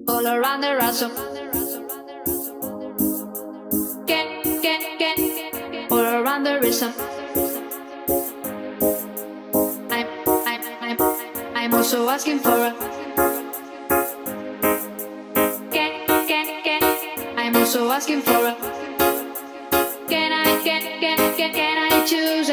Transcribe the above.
all around the ransom. All around the rhythm. I'm, I'm, I'm, I'm also asking for a. I'm also asking for a. Can I choose